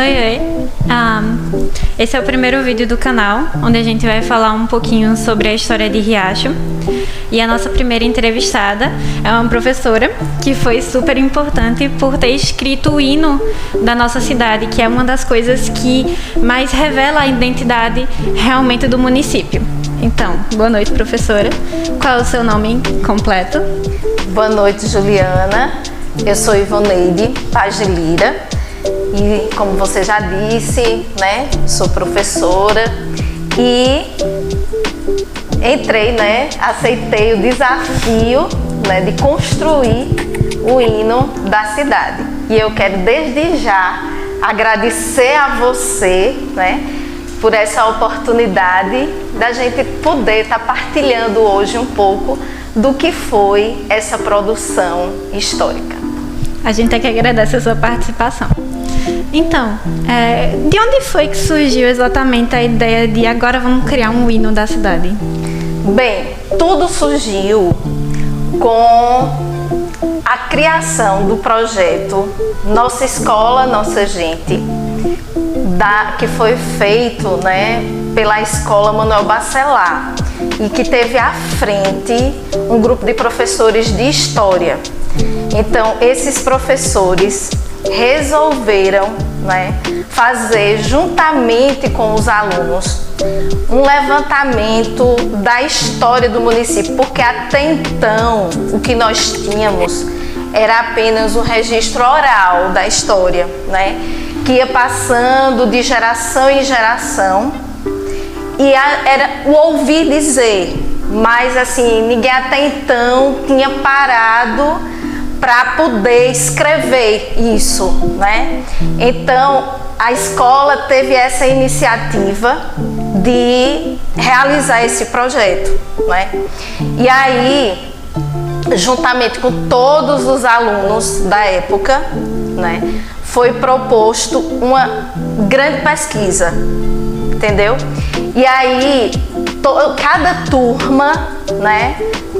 Oi. Esse é o primeiro vídeo do canal, onde a gente vai falar um pouquinho sobre a história de Riacho. E a nossa primeira entrevistada é uma professora que foi super importante por ter escrito o hino da nossa cidade, que é uma das coisas que mais revela a identidade realmente do município. Então, boa noite, professora. Qual é o seu nome completo? Boa noite, Juliana. Eu sou Ivoneide Paz de Lira e, como você já disse, sou professora e entrei, aceitei o desafio, de construir o hino da cidade. E eu quero desde já agradecer a você, por essa oportunidade da gente poder estar partilhando hoje um pouco do que foi essa produção histórica. A gente é que agradece a sua participação. Então, de onde foi que surgiu exatamente a ideia de agora vamos criar um hino da cidade? Bem, tudo surgiu com a criação do projeto Nossa Escola, Nossa Gente, que foi feito pela Escola Manuel Bacelar e que teve à frente um grupo de professores de História. Então, esses professores resolveram fazer, juntamente com os alunos, um levantamento da história do município, porque até então o que nós tínhamos era apenas um registro oral da história, que ia passando de geração em geração e era o ouvir dizer, mas assim, ninguém até então tinha parado para poder escrever isso, Então, a escola teve essa iniciativa de realizar esse projeto, E aí, juntamente com todos os alunos da época, foi proposto uma grande pesquisa, entendeu? E aí, cada turma,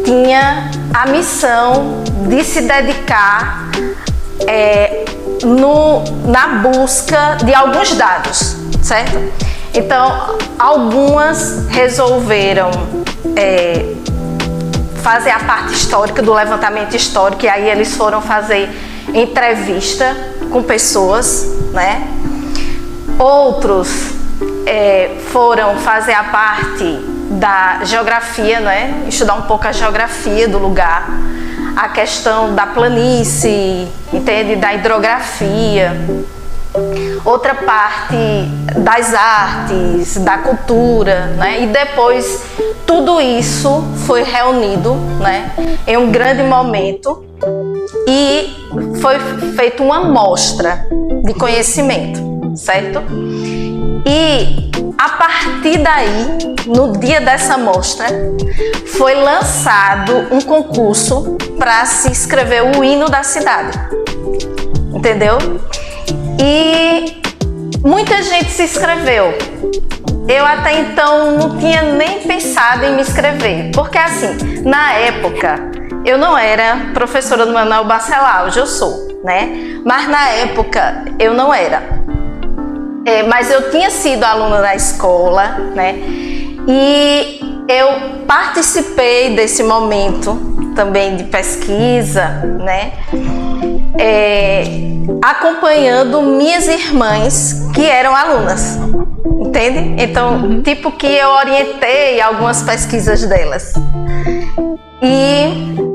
tinha a missão de se dedicar na busca de alguns dados, certo? Então, algumas resolveram fazer a parte histórica do levantamento histórico, e aí eles foram fazer entrevista com pessoas, Outros foram fazer a parte da geografia, estudar um pouco a geografia do lugar, a questão da planície, entende? Da hidrografia. Outra parte das artes, da cultura, E depois tudo isso foi reunido, em um grande momento e foi feita uma mostra de conhecimento, certo? E a partir daí, no dia dessa mostra, foi lançado um concurso para se escrever o hino da cidade, entendeu? E muita gente se inscreveu. Eu até então não tinha nem pensado em me inscrever, porque assim, na época, eu não era professora do Manuel Bacelar, hoje eu sou, Mas na época eu não era. Mas eu tinha sido aluna da escola, E eu participei desse momento também de pesquisa, acompanhando minhas irmãs que eram alunas, entende? Então, tipo que eu orientei algumas pesquisas delas. E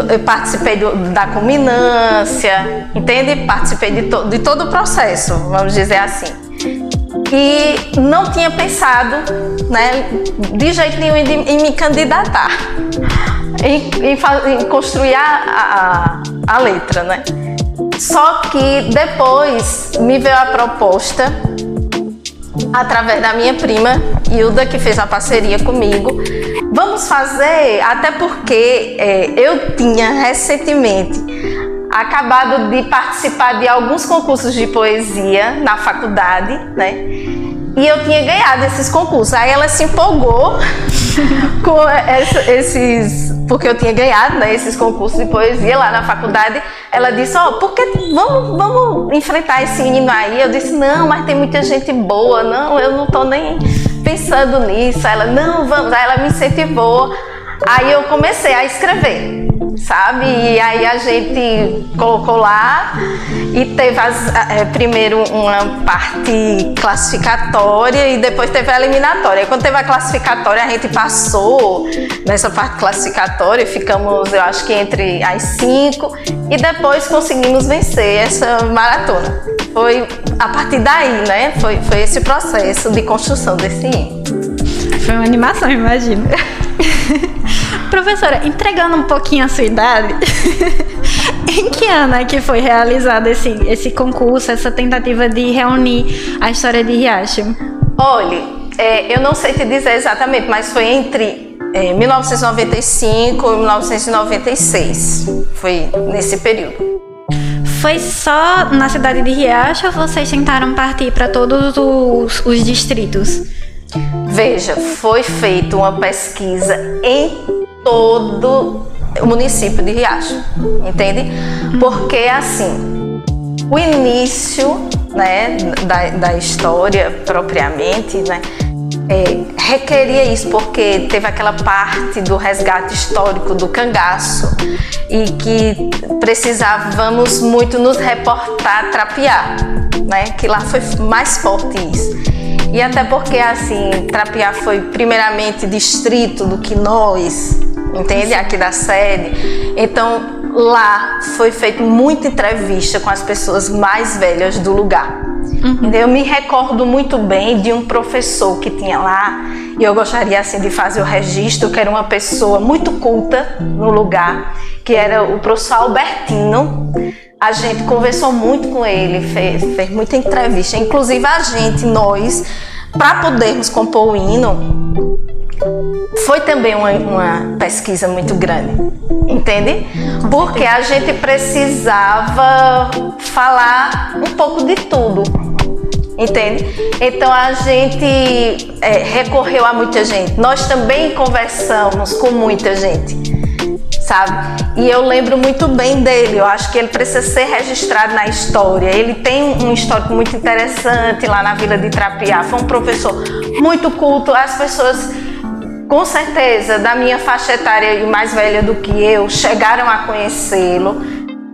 eu participei da culminância, entende? Participei de todo o processo, vamos dizer assim. E não tinha pensado, de jeito nenhum em me candidatar, em construir a letra, Só que depois me veio a proposta, através da minha prima, Hilda, que fez a parceria comigo. Vamos fazer, até porque eu tinha recentemente acabado de participar de alguns concursos de poesia na faculdade, E eu tinha ganhado esses concursos. Aí ela se empolgou com porque eu tinha ganhado, né, esses concursos de poesia lá na faculdade. Ela disse, vamos enfrentar esse hino aí. Eu disse, não, mas tem muita gente boa, não, eu não tô nem pensando nisso. Ela, não, vamos. Aí ela me incentivou. Aí eu comecei a escrever, sabe? E aí a gente colocou lá e teve primeiro uma parte classificatória e depois teve a eliminatória. E quando teve a classificatória, a gente passou nessa parte classificatória, ficamos, eu acho que entre as 5 e depois conseguimos vencer essa maratona. Foi a partir daí, né? Foi esse processo de construção desse hino. Foi uma animação, imagino. Professora, entregando um pouquinho a sua idade, em que ano é que foi realizado esse concurso, essa tentativa de reunir a história de Riacho? Olha, eu não sei te dizer exatamente, mas foi entre 1995 e 1996. Foi nesse período. Foi só na cidade de Riacho ou vocês tentaram partir para todos os distritos? Veja, foi feita uma pesquisa em todo o município de Riacho, entende? Porque assim, o início, né, da história propriamente, né, requeria isso, porque teve aquela parte do resgate histórico do cangaço e que precisávamos muito nos reportar, Trapiá, né, que lá foi mais forte isso. E até porque, assim, Trapiá foi primeiramente distrito do que nós, entende? Aqui da sede. Então, lá foi feita muita entrevista com as pessoas mais velhas do lugar. Eu me recordo muito bem de um professor que tinha lá, e eu gostaria, assim, de fazer o registro, que era uma pessoa muito culta no lugar, que era o professor Albertino. A gente conversou muito com ele, fez muita entrevista. Inclusive nós, para podermos compor o hino, foi também uma pesquisa muito grande, entende? Porque a gente precisava falar um pouco de tudo, entende? Então a gente recorreu a muita gente. Nós também conversamos com muita gente, sabe? E eu lembro muito bem dele. Eu acho que ele precisa ser registrado na história. Ele tem um histórico muito interessante lá na Vila de Trapiá. Foi um professor muito culto. As pessoas, com certeza, da minha faixa etária e mais velha do que eu, chegaram a conhecê-lo.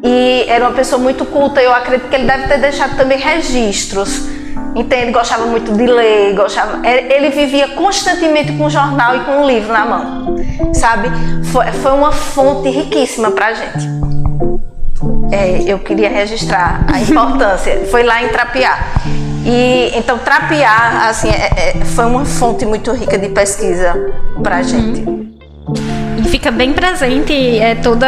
E era uma pessoa muito culta. Eu acredito que ele deve ter deixado também registros. Entende? Gostava muito de ler, ele vivia constantemente com o jornal e com o livro na mão, sabe? Foi uma fonte riquíssima pra gente. Eu queria registrar a importância. Foi lá em Trapiá. E então Trapiá, assim, foi uma fonte muito rica de pesquisa pra gente. E fica bem presente todo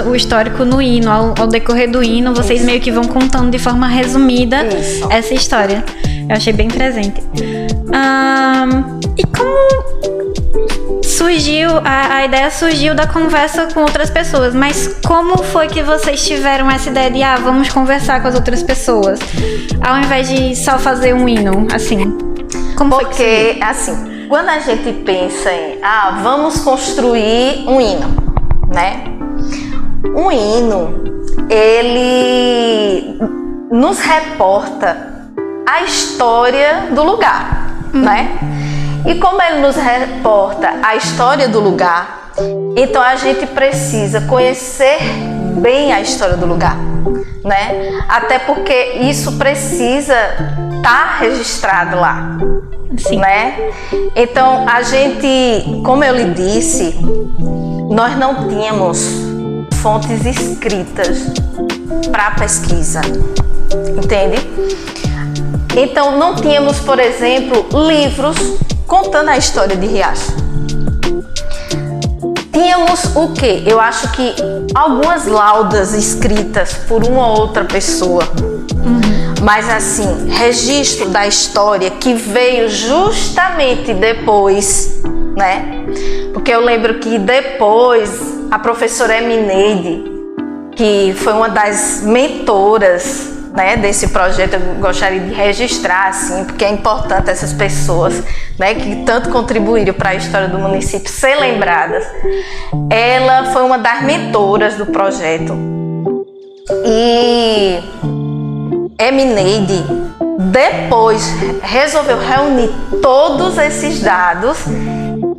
o histórico no hino. Ao decorrer do hino, vocês meio que vão contando de forma resumida essa história. Eu achei bem presente. E como surgiu, a ideia surgiu da conversa com outras pessoas, mas como foi que vocês tiveram essa ideia de vamos conversar com as outras pessoas, ao invés de só fazer um hino, assim? Porque, assim, quando a gente pensa em, vamos construir um hino, né? Um hino, ele nos reporta a história do lugar, né? E como ele nos reporta a história do lugar, então a gente precisa conhecer bem a história do lugar, né? Até porque isso precisa estar registrado lá. Sim. Né? Então a gente, como eu lhe disse, nós não tínhamos fontes escritas para pesquisa, entende? Então não tínhamos, por exemplo, livros contando a história de Riacho. Tínhamos o quê? Eu acho que algumas laudas escritas por uma ou outra pessoa. Mas assim, registro da história que veio justamente depois, né? Porque eu lembro que depois a professora Emineide, que foi uma das mentoras né, desse projeto, eu gostaria de registrar, assim, porque é importante essas pessoas, né, que tanto contribuíram para a história do município ser lembradas. Ela foi uma das mentoras do projeto e Emineide depois resolveu reunir todos esses dados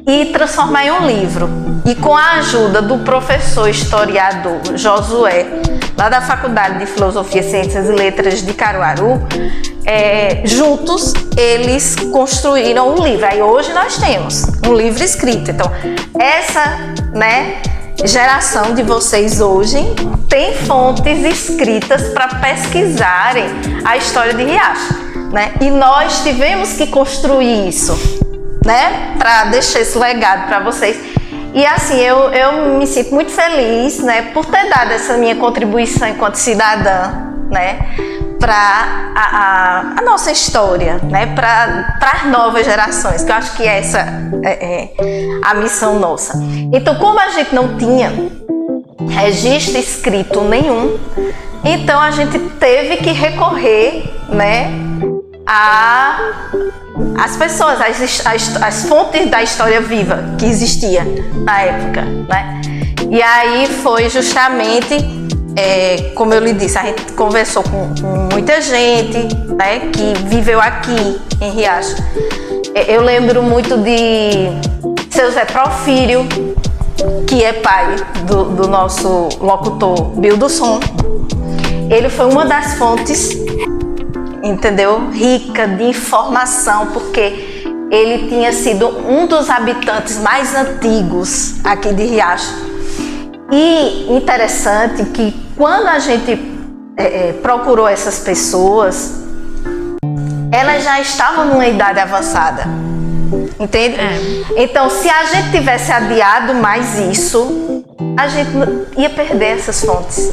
e transformar em um livro. E com a ajuda do professor historiador Josué, lá da Faculdade de Filosofia, Ciências e Letras de Caruaru, juntos eles construíram um livro. Aí hoje nós temos um livro escrito. Então, essa, né, geração de vocês hoje tem fontes escritas para pesquisarem a história de Riacho, né? E nós tivemos que construir isso, né, para deixar esse legado para vocês. E assim, eu me sinto muito feliz, né, por ter dado essa minha contribuição enquanto cidadã, né, para a nossa história, né, para as novas gerações, que eu acho que essa é a missão nossa. Então, como a gente não tinha registro escrito nenhum, então a gente teve que recorrer, né, as pessoas, as fontes da história viva que existia na época, né? E aí foi justamente, como eu lhe disse, a gente conversou com muita gente, né, que viveu aqui em Riacho. Eu lembro muito de seu Zé Profírio, que é pai do nosso locutor Bildusson. Ele foi uma das fontes, entendeu? Rica de informação, porque ele tinha sido um dos habitantes mais antigos aqui de Riacho. E interessante que quando a gente procurou essas pessoas, elas já estavam numa idade avançada, entende? Então, se a gente tivesse adiado mais isso, a gente ia perder essas fontes.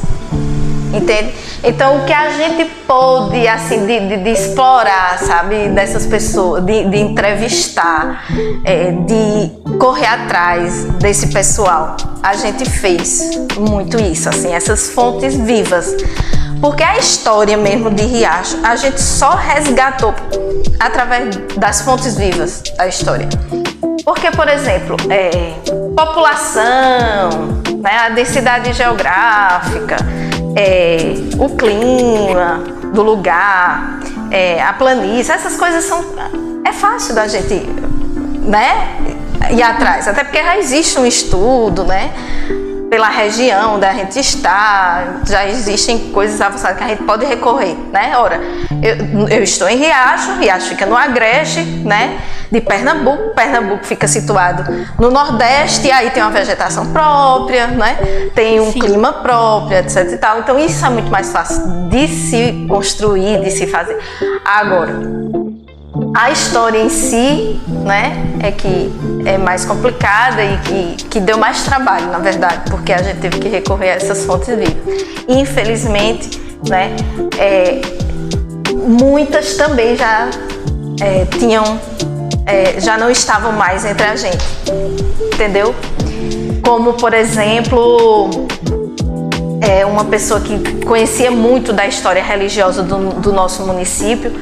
Entende? Então, o que a gente pôde, assim, de explorar, sabe, dessas pessoas, de entrevistar, de correr atrás desse pessoal, a gente fez muito isso, assim, essas fontes vivas. Porque a história mesmo de Riacho, a gente só resgatou através das fontes vivas da história. Porque, por exemplo, população, né, a densidade geográfica, o clima do lugar, a planície, essas coisas é fácil da gente, né, ir atrás, até porque já existe um estudo, né, pela região onde a gente está, já existem coisas avançadas que a gente pode recorrer, né? Ora, eu estou em Riacho, Riacho fica no agreste, né, de Pernambuco. Pernambuco fica situado no Nordeste, e aí tem uma vegetação própria, né? Tem um clima próprio, etc e tal. Então isso é muito mais fácil de se construir, de se fazer. Agora, a história em si, né, é que é mais complicada e que deu mais trabalho, na verdade, porque a gente teve que recorrer a essas fontes vivas. E, infelizmente, né, muitas também já já não estavam mais entre a gente, entendeu? Como, por exemplo, uma pessoa que conhecia muito da história religiosa do nosso município,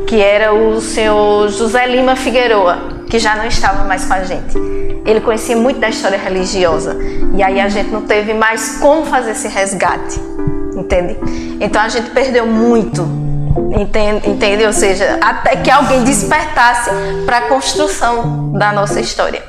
que era o senhor José Lima Figueroa, que já não estava mais com a gente. Ele conhecia muito da história religiosa, e aí a gente não teve mais como fazer esse resgate, entende? Então a gente perdeu muito, entende? Ou seja, até que alguém despertasse para a construção da nossa história.